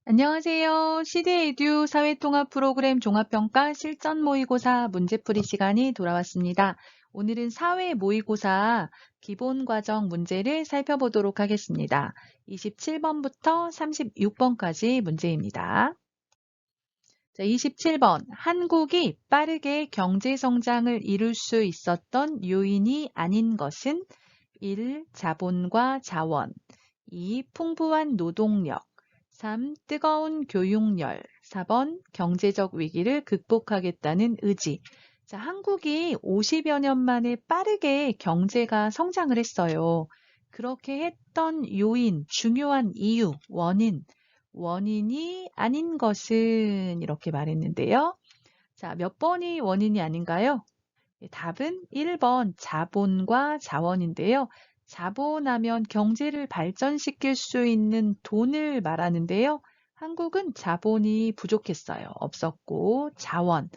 안녕하세요. CD에듀 사회통합 프로그램 종합평가 실전 모의고사 문제풀이 시간이 돌아왔습니다. 오늘은 사회 모의고사 기본 과정 문제를 살펴보도록 하겠습니다. 27번부터 36번까지 문제입니다. 자, 27번. 한국이 빠르게 경제 성장을 이룰 수 있었던 요인이 아닌 것은 1. 자본과 자원 2. 풍부한 노동력 3. 뜨거운 교육열 4번. 경제적 위기를 극복하겠다는 의지. 자, 한국이 50여 년 만에 빠르게 경제가 성장을 했어요. 그렇게 했던 요인, 중요한 이유, 원인이 아닌 것은 이렇게 말했는데요. 자, 몇 번이 원인이 아닌가요? 답은 1번 자본과 자원인데요. 자본하면 경제를 발전시킬 수 있는 돈을 말하는데요. 한국은 자본이 부족했어요. 없었고 자원,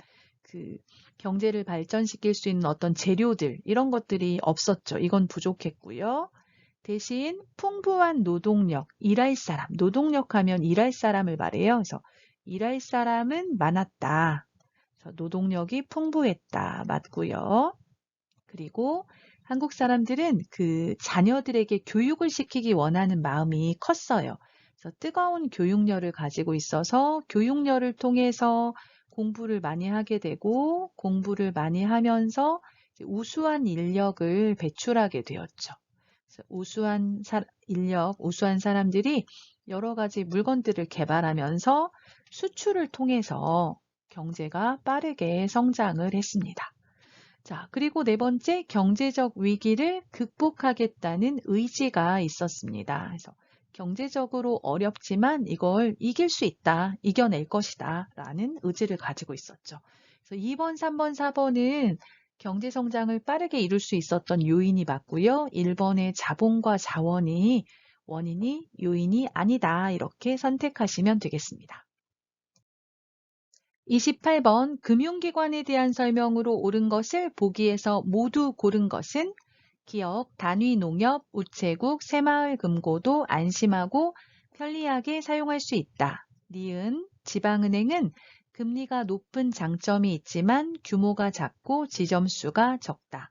그 경제를 발전시킬 수 있는 어떤 재료들 이런 것들이 없었죠. 이건 부족했고요. 대신 풍부한 노동력, 일할 사람, 노동력 하면 일할 사람을 말해요. 그래서 일할 사람은 많았다. 그래서 노동력이 풍부했다. 맞고요. 그리고 한국 사람들은 그 자녀들에게 교육을 시키기 원하는 마음이 컸어요. 그래서 뜨거운 교육열을 가지고 있어서 교육열을 통해서 공부를 많이 하게 되고 공부를 많이 하면서 우수한 인력을 배출하게 되었죠. 그래서 우수한 사람들이 여러 가지 물건들을 개발하면서 수출을 통해서 경제가 빠르게 성장을 했습니다. 자, 그리고 네 번째, 경제적 위기를 극복하겠다는 의지가 있었습니다. 그래서 경제적으로 어렵지만 이걸 이길 수 있다, 이겨낼 것이다 라는 의지를 가지고 있었죠. 그래서 2번, 3번, 4번은 경제 성장을 빠르게 이룰 수 있었던 요인이 맞고요. 1번의 자본과 자원이 원인이 요인이 아니다 이렇게 선택하시면 되겠습니다. 28번 금융기관에 대한 설명으로 옳은 것을 보기에서 모두 고른 것은 기업, 단위농협, 우체국, 새마을금고도 안심하고 편리하게 사용할 수 있다. 니은 지방은행은 금리가 높은 장점이 있지만 규모가 작고 지점수가 적다.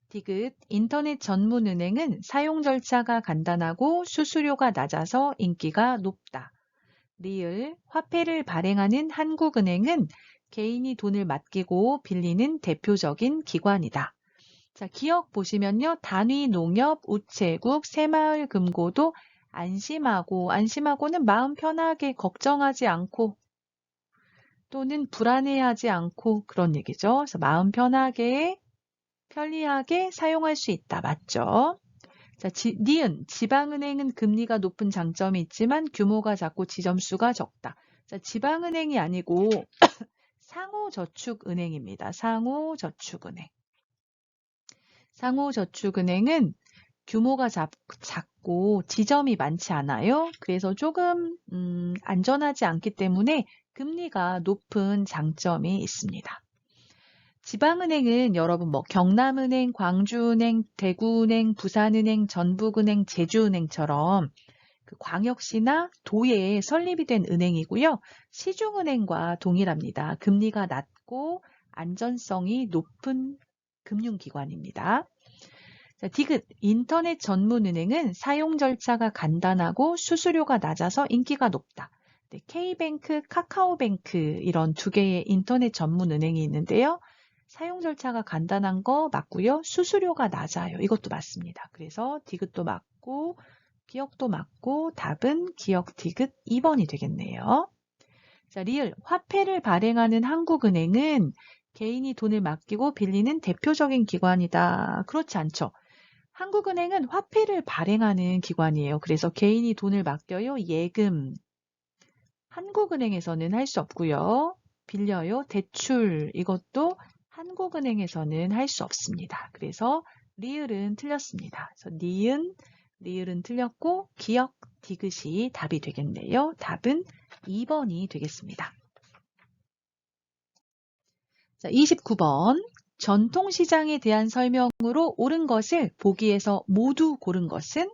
디귿 인터넷 전문은행은 사용 절차가 간단하고 수수료가 낮아서 인기가 높다. 리을 화폐를 발행하는 한국은행은 개인이 돈을 맡기고 빌리는 대표적인 기관이다. 자, 기억 보시면요. 단위 농협, 우체국, 새마을금고도 안심하고는 마음 편하게 걱정하지 않고 또는 불안해하지 않고 그런 얘기죠. 그래서 마음 편하게 편리하게 사용할 수 있다. 맞죠? 자, 니은 지방은행은 금리가 높은 장점이 있지만 규모가 작고 지점수가 적다. 자, 지방은행이 아니고 상호저축은행입니다. 상호저축은행. 상호저축은행은 규모가 작고 지점이 많지 않아요. 그래서 조금 안전하지 않기 때문에 금리가 높은 장점이 있습니다. 지방은행은 여러분 뭐 경남은행, 광주은행, 대구은행, 부산은행, 전북은행, 제주은행처럼 그 광역시나 도에 설립이 된 은행이고요. 시중은행과 동일합니다. 금리가 낮고 안전성이 높은 금융기관입니다. 자, 디귿 인터넷 전문은행은 사용 절차가 간단하고 수수료가 낮아서 인기가 높다. 네, K뱅크, 카카오뱅크 이런 두 개의 인터넷 전문은행이 있는데요. 사용 절차가 간단한 거 맞고요. 수수료가 낮아요. 이것도 맞습니다. 그래서 디귿도 맞고 기억도 맞고 답은 기억 디귿 2번이 되겠네요. 자, 리을 화폐를 발행하는 한국은행은 개인이 돈을 맡기고 빌리는 대표적인 기관이다. 그렇지 않죠. 한국은행은 화폐를 발행하는 기관이에요. 그래서 개인이 돈을 맡겨요. 예금. 한국은행에서는 할 수 없고요. 빌려요. 대출. 이것도 한국은행에서는 할 수 없습니다. 그래서 리을은 틀렸습니다. 그래서 리을은 틀렸고 기억 디귿이 답이 되겠네요. 답은 2번이 되겠습니다. 자, 29번. 전통시장에 대한 설명으로 옳은 것을 보기에서 모두 고른 것은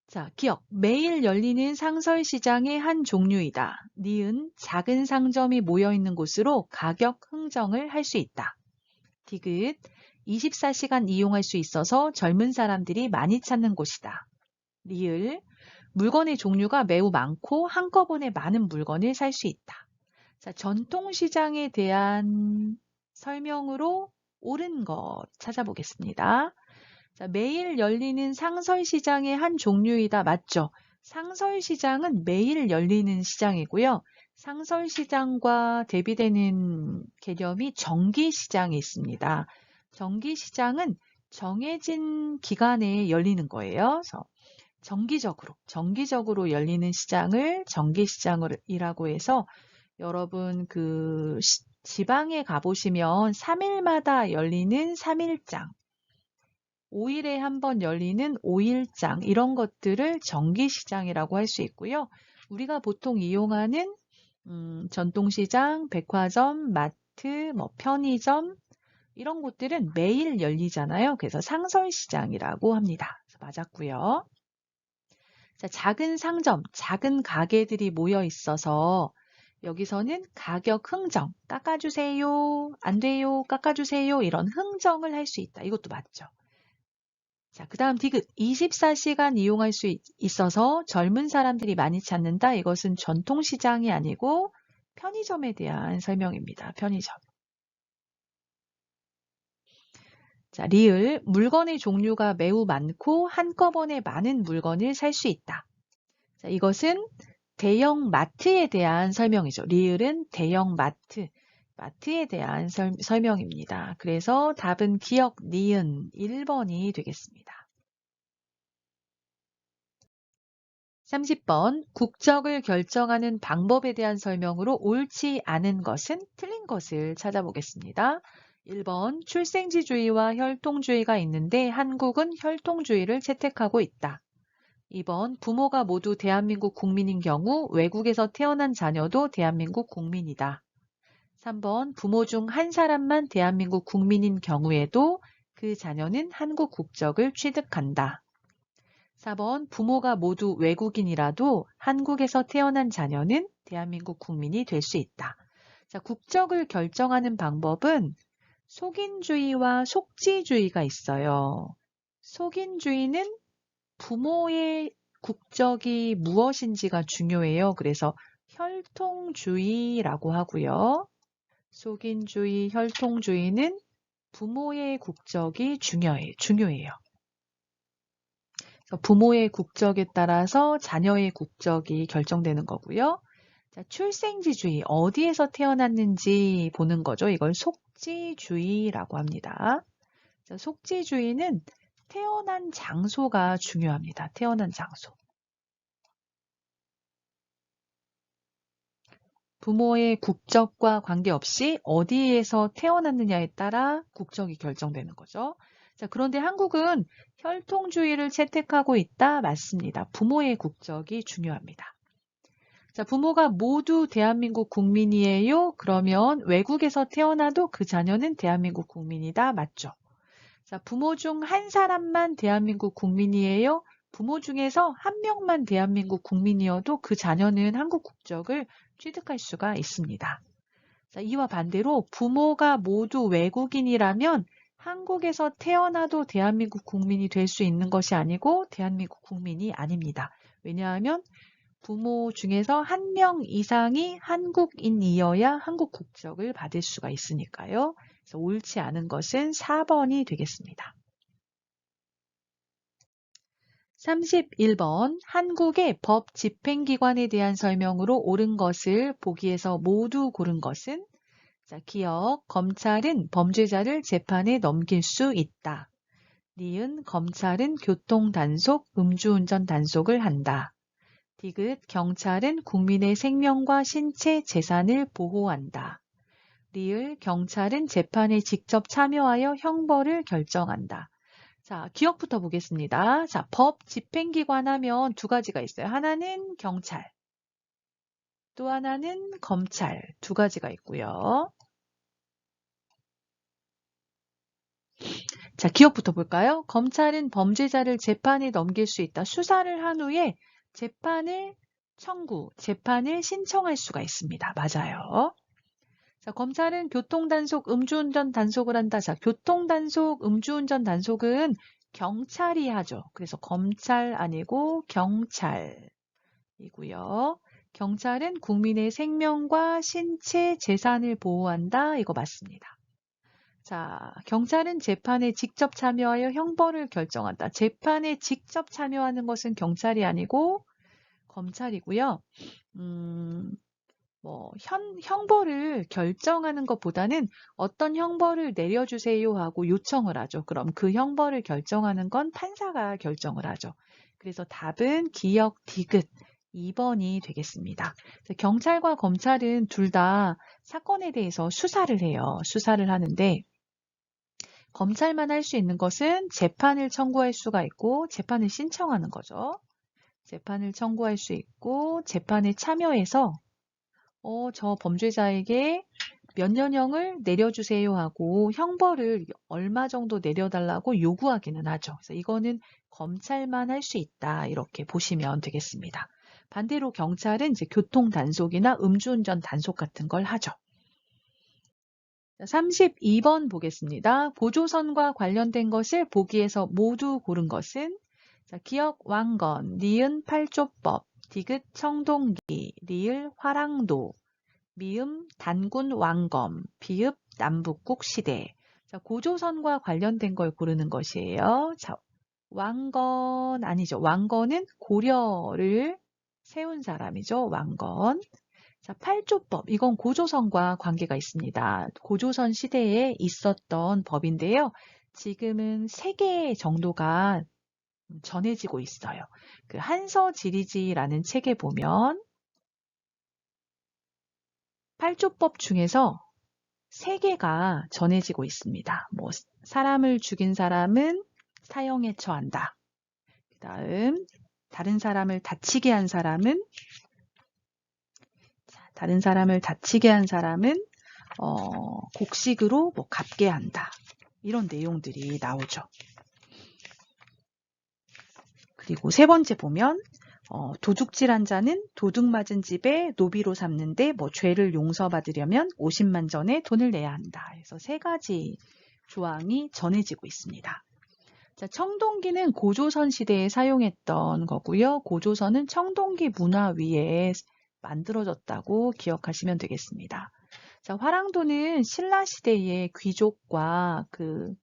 자, 기억. 매일 열리는 상설시장의 한 종류이다. 니은 작은 상점이 모여있는 곳으로 가격 흥정을 할 수 있다. 디귿. 24시간 이용할 수 있어서 젊은 사람들이 많이 찾는 곳이다. 리을. 물건의 종류가 매우 많고 한꺼번에 많은 물건을 살 수 있다. 자, 전통시장에 대한 설명으로 옳은 것 찾아보겠습니다. 자, 매일 열리는 상설시장의 한 종류이다. 맞죠? 상설시장은 매일 열리는 시장이고요. 상설시장과 대비되는 개념이 정기시장이 있습니다. 정기시장은 정해진 기간에 열리는 거예요. 그래서 정기적으로 열리는 시장을 정기시장이라고 해서 여러분 지방에 가보시면 3일마다 열리는 3일장, 5일에 한 번 열리는 5일장 이런 것들을 정기시장이라고 할 수 있고요. 우리가 보통 이용하는 전통시장, 백화점, 마트, 편의점 이런 곳들은 매일 열리잖아요. 그래서 상설시장이라고 합니다. 그래서 맞았고요. 자, 작은 상점, 작은 가게들이 모여 있어서 여기서는 가격 흥정, 깎아주세요, 안 돼요, 깎아주세요 이런 흥정을 할 수 있다. 이것도 맞죠. 자, 그 다음 디귿. 24시간 이용할 수 있어서 젊은 사람들이 많이 찾는다. 이것은 전통시장이 아니고 편의점에 대한 설명입니다. 편의점. 자, 리을. 물건의 종류가 매우 많고 한꺼번에 많은 물건을 살 수 있다. 자, 이것은 대형 마트에 대한 설명이죠. 리을은 대형 마트에 대한 설명입니다. 그래서 답은 기억, 니은 1번이 되겠습니다. 30번. 국적을 결정하는 방법에 대한 설명으로 옳지 않은 것은 틀린 것을 찾아보겠습니다. 1번. 출생지주의와 혈통주의가 있는데 한국은 혈통주의를 채택하고 있다. 2번. 부모가 모두 대한민국 국민인 경우 외국에서 태어난 자녀도 대한민국 국민이다. 3번. 부모 중 한 사람만 대한민국 국민인 경우에도 그 자녀는 한국 국적을 취득한다. 4번. 부모가 모두 외국인이라도 한국에서 태어난 자녀는 대한민국 국민이 될 수 있다. 자, 국적을 결정하는 방법은 속인주의와 속지주의가 있어요. 속인주의는 부모의 국적이 무엇인지가 중요해요. 그래서 혈통주의라고 하고요. 속인주의, 혈통주의는 부모의 국적이 중요해요. 부모의 국적에 따라서 자녀의 국적이 결정되는 거고요. 자, 출생지주의, 어디에서 태어났는지 보는 거죠. 이걸 속지주의라고 합니다. 자, 속지주의는 태어난 장소가 중요합니다. 태어난 장소. 부모의 국적과 관계없이 어디에서 태어났느냐에 따라 국적이 결정되는 거죠. 자, 그런데 한국은 혈통주의를 채택하고 있다? 맞습니다. 부모의 국적이 중요합니다. 자, 부모가 모두 대한민국 국민이에요? 그러면 외국에서 태어나도 그 자녀는 대한민국 국민이다? 맞죠? 자, 부모 중 한 사람만 대한민국 국민이에요? 부모 중에서 한 명만 대한민국 국민이어도 그 자녀는 한국 국적을 취득할 수가 있습니다. 자, 이와 반대로 부모가 모두 외국인이라면 한국에서 태어나도 대한민국 국민이 될 수 있는 것이 아니고 대한민국 국민이 아닙니다. 왜냐하면 부모 중에서 한 명 이상이 한국인이어야 한국 국적을 받을 수가 있으니까요. 그래서 옳지 않은 것은 4번이 되겠습니다. 31번. 한국의 법 집행기관에 대한 설명으로 옳은 것을 보기에서 모두 고른 것은 자, 기억. 검찰은 범죄자를 재판에 넘길 수 있다. 니은. 검찰은 교통단속, 음주운전 단속을 한다. 디귿. 경찰은 국민의 생명과 신체, 재산을 보호한다. 리을. 경찰은 재판에 직접 참여하여 형벌을 결정한다. 자, 기억부터 보겠습니다. 자, 법 집행기관 하면 두 가지가 있어요. 하나는 경찰, 또 하나는 검찰 두 가지가 있고요. 자, 기억부터 볼까요? 검찰은 범죄자를 재판에 넘길 수 있다. 수사를 한 후에 재판을 재판을 신청할 수가 있습니다. 맞아요. 자, 검찰은 교통단속, 음주운전 단속을 한다. 자, 교통단속, 음주운전 단속은 경찰이 하죠. 그래서 검찰 아니고 경찰이고요. 경찰은 국민의 생명과 신체, 재산을 보호한다. 이거 맞습니다. 자, 경찰은 재판에 직접 참여하여 형벌을 결정한다. 재판에 직접 참여하는 것은 경찰이 아니고 검찰이고요. 형벌을 결정하는 것보다는 어떤 형벌을 내려주세요 하고 요청을 하죠. 그럼 그 형벌을 결정하는 건 판사가 결정을 하죠. 그래서 답은 기역 디귿 2번이 되겠습니다. 경찰과 검찰은 둘 다 사건에 대해서 수사를 해요. 수사를 하는데 검찰만 할 수 있는 것은 재판을 청구할 수가 있고 재판을 신청하는 거죠. 재판을 청구할 수 있고 재판에 참여해서 저 범죄자에게 몇 년형을 내려주세요 하고 형벌을 얼마 정도 내려달라고 요구하기는 하죠. 그래서 이거는 검찰만 할 수 있다. 이렇게 보시면 되겠습니다. 반대로 경찰은 이제 교통 단속이나 음주운전 단속 같은 걸 하죠. 32번 보겠습니다. 고조선과 관련된 것을 보기에서 모두 고른 것은 자, 기역 왕건, 니은 팔조법, 디귿 청동기, 리을 화랑도, 미음 단군 왕검, 비읍 남북국 시대. 자, 고조선과 관련된 걸 고르는 것이에요. 자, 왕건 아니죠. 왕건은 고려를 세운 사람이죠. 왕건. 자, 팔조법. 이건 고조선과 관계가 있습니다. 고조선 시대에 있었던 법인데요. 지금은 3개 정도가 전해지고 있어요. 그 한서지리지라는 책에 보면 팔조법 중에서 3개가 전해지고 있습니다. 뭐 사람을 죽인 사람은 사형에 처한다. 그다음 다른 사람을 다치게 한 사람은 곡식으로 뭐 갚게 한다. 이런 내용들이 나오죠. 그리고 3번째 보면 도둑질한 자는 도둑 맞은 집에 노비로 삼는데 뭐 죄를 용서받으려면 50만 전의 돈을 내야 한다. 그래서 3가지 조항이 전해지고 있습니다. 자, 청동기는 고조선 시대에 사용했던 거고요. 고조선은 청동기 문화위에 만들어졌다고 기억하시면 되겠습니다. 자, 화랑도는 신라 시대의 귀족과 그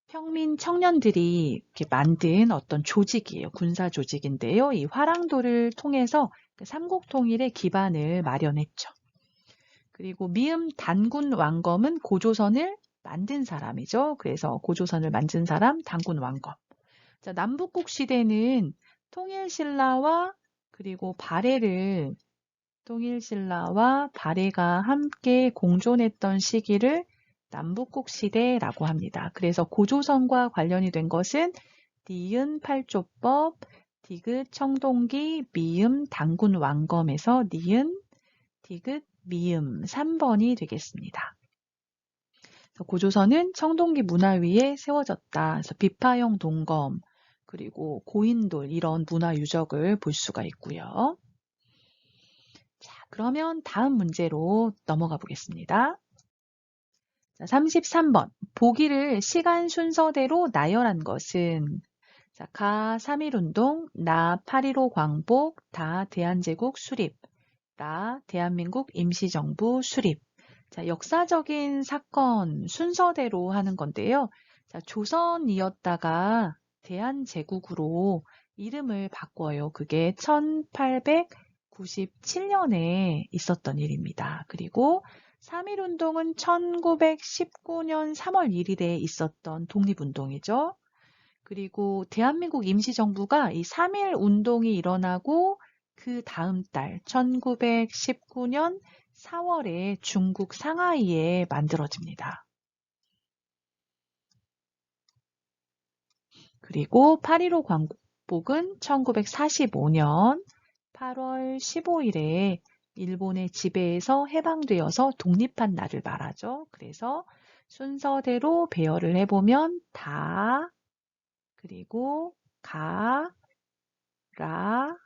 평민 청년들이 이렇게 만든 어떤 조직이에요. 군사 조직인데요. 이 화랑도를 통해서 삼국통일의 기반을 마련했죠. 그리고 미음 단군 왕검은 고조선을 만든 사람이죠. 그래서 고조선을 만든 사람 단군 왕검. 자, 남북국 시대는 통일신라와 그리고 통일신라와 발해가 함께 공존했던 시기를 남북국 시대라고 합니다. 그래서 고조선과 관련이 된 것은 니은 팔조법, 디귿 청동기, 미음 단군 왕검에서 니은, 디귿, 미음 3번이 되겠습니다. 고조선은 청동기 문화위에 세워졌다. 그래서 비파형 동검, 그리고 고인돌 이런 문화 유적을 볼 수가 있고요. 자, 그러면 다음 문제로 넘어가 보겠습니다. 자, 33번. 보기를 시간 순서대로 나열한 것은 자, 가 3.1운동, 나 8.15 광복, 다 대한제국 수립, 라 대한민국 임시정부 수립. 자, 역사적인 사건 순서대로 하는 건데요. 자, 조선이었다가 대한제국으로 이름을 바꿔요. 그게 1897년에 있었던 일입니다. 그리고 3.1운동은 1919년 3월 1일에 있었던 독립운동이죠. 그리고 대한민국 임시정부가 이 3.1운동이 일어나고 그 다음 달 1919년 4월에 중국 상하이에 만들어집니다. 그리고 8.15 광복은 1945년 8월 15일에 일본의 지배에서 해방되어서 독립한 날을 말하죠. 그래서 순서대로 배열을 해보면 다, 그리고 가, 라,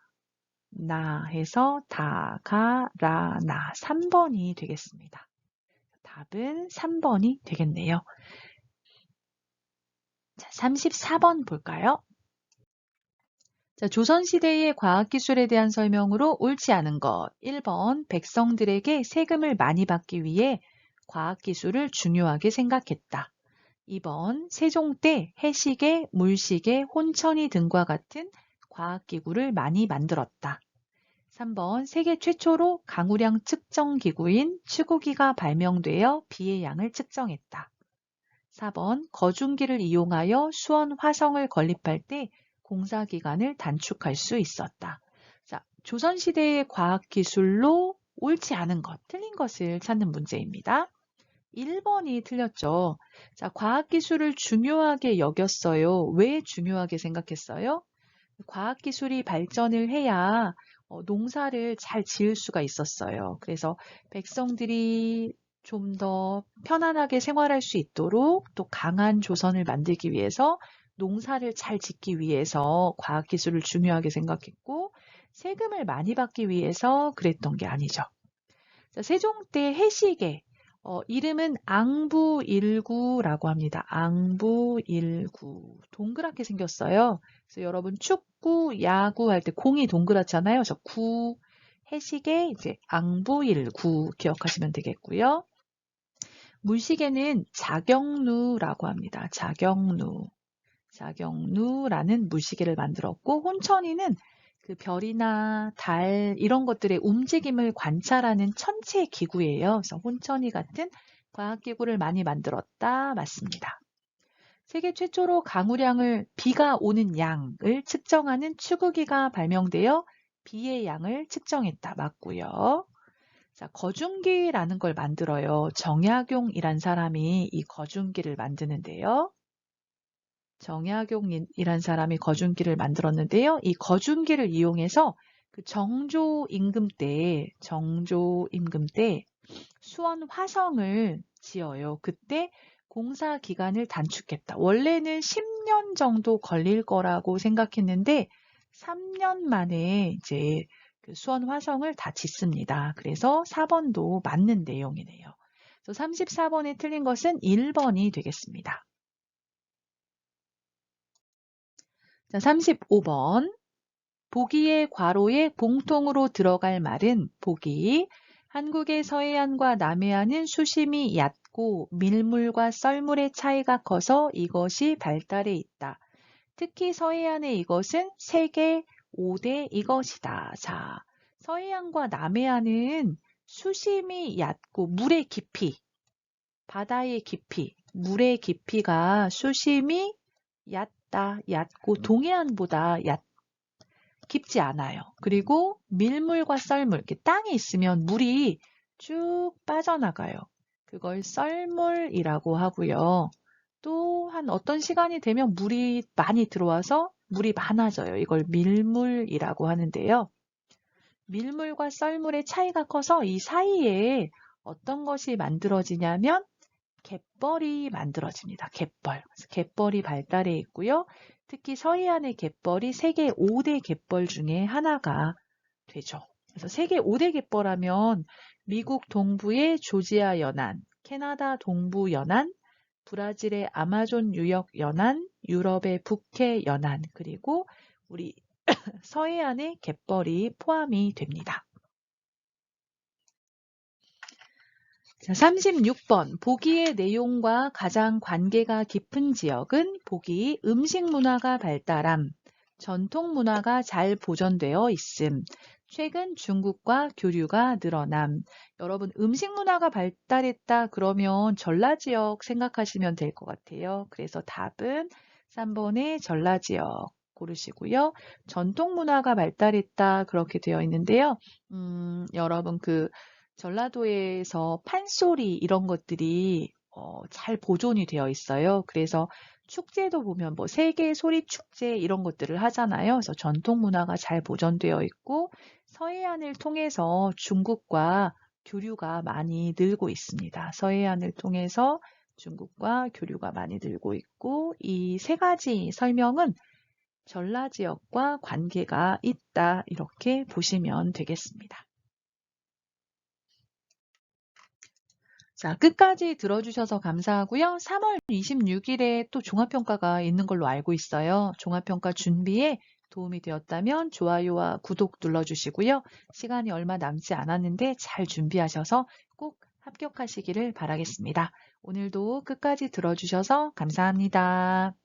나 해서 다, 가, 라, 나 3번이 되겠습니다. 답은 3번이 되겠네요. 자, 34번 볼까요? 자, 조선시대의 과학기술에 대한 설명으로 옳지 않은 것. 1번, 백성들에게 세금을 많이 받기 위해 과학기술을 중요하게 생각했다. 2번, 세종 때 해시계, 물시계, 혼천이 등과 같은 과학기구를 많이 만들었다. 3번, 세계 최초로 강우량 측정 기구인 추구기가 발명되어 비의 양을 측정했다. 4번, 거중기를 이용하여 수원 화성을 건립할 때 공사 기간을 단축할 수 있었다. 자, 조선시대의 과학기술로 옳지 않은 것, 틀린 것을 찾는 문제입니다. 1번이 틀렸죠. 자, 과학기술을 중요하게 여겼어요. 왜 중요하게 생각했어요? 과학기술이 발전을 해야 농사를 잘 지을 수가 있었어요. 그래서 백성들이 좀 더 편안하게 생활할 수 있도록 또 강한 조선을 만들기 위해서 농사를 잘 짓기 위해서 과학기술을 중요하게 생각했고 세금을 많이 받기 위해서 그랬던 게 아니죠. 자, 세종 때 해시계, 이름은 앙부일구라고 합니다. 앙부일구. 동그랗게 생겼어요. 그래서 여러분 축구, 야구 할 때 공이 동그랗잖아요. 그래서 구, 해시계, 이제 앙부일구 기억하시면 되겠고요. 물시계는 자경루라고 합니다. 자경루. 자경루라는 물시계를 만들었고 혼천이는 그 별이나 달 이런 것들의 움직임을 관찰하는 천체 기구예요. 그래서 혼천이 같은 과학기구를 많이 만들었다. 맞습니다. 세계 최초로 강우량을 비가 오는 양을 측정하는 추구기가 발명되어 비의 양을 측정했다. 맞고요. 자, 거중기라는 걸 만들어요. 정약용이란 사람이 이 거중기를 만드는데요. 정약용이란 사람이 거중기를 만들었는데요. 이 거중기를 이용해서 그 정조 임금 때 수원 화성을 지어요. 그때 공사 기간을 단축했다. 원래는 10년 정도 걸릴 거라고 생각했는데 3년 만에 이제 그 수원 화성을 다 짓습니다. 그래서 4번도 맞는 내용이네요. 그래서 34번에 틀린 것은 1번이 되겠습니다. 자, 35번. 보기의 괄호에 공통으로 들어갈 말은 보기. 한국의 서해안과 남해안은 수심이 얕고 밀물과 썰물의 차이가 커서 이것이 발달해 있다. 특히 서해안의 이것은 세계 5대 이것이다. 자, 서해안과 남해안은 수심이 얕고 물의 깊이, 바다의 깊이, 물의 깊이가 수심이 얕고 동해안보다 깊지 않아요. 그리고 밀물과 썰물, 이렇게 땅에 있으면 물이 쭉 빠져나가요. 그걸 썰물이라고 하고요. 또 한 어떤 시간이 되면 물이 많이 들어와서 물이 많아져요. 이걸 밀물이라고 하는데요. 밀물과 썰물의 차이가 커서 이 사이에 어떤 것이 만들어지냐면 갯벌이 만들어집니다. 갯벌. 그래서 갯벌이 발달해 있고요. 특히 서해안의 갯벌이 세계 5대 갯벌 중에 하나가 되죠. 그래서 세계 5대 갯벌하면 미국 동부의 조지아 연안, 캐나다 동부 연안, 브라질의 아마존 유역 연안, 유럽의 북해 연안, 그리고 우리 서해안의 갯벌이 포함이 됩니다. 자, 36번. 보기의 내용과 가장 관계가 깊은 지역은 보기 음식 문화가 발달함, 전통 문화가 잘 보존되어 있음, 최근 중국과 교류가 늘어남. 여러분 음식 문화가 발달했다 그러면 전라지역 생각하시면 될 것 같아요. 그래서 답은 3번의 전라지역 고르시고요. 전통 문화가 발달했다 그렇게 되어 있는데요. 여러분 그 전라도에서 판소리 이런 것들이 잘 보존이 되어 있어요. 그래서 축제도 보면 뭐 세계 소리 축제 이런 것들을 하잖아요. 그래서 전통 문화가 잘 보존되어 있고 서해안을 통해서 중국과 교류가 많이 늘고 있습니다. 서해안을 통해서 중국과 교류가 많이 늘고 있고 이 세 가지 설명은 전라 지역과 관계가 있다 이렇게 보시면 되겠습니다. 자, 끝까지 들어주셔서 감사하고요. 3월 26일에 또 종합평가가 있는 걸로 알고 있어요. 종합평가 준비에 도움이 되었다면 좋아요와 구독 눌러주시고요. 시간이 얼마 남지 않았는데 잘 준비하셔서 꼭 합격하시기를 바라겠습니다. 오늘도 끝까지 들어주셔서 감사합니다.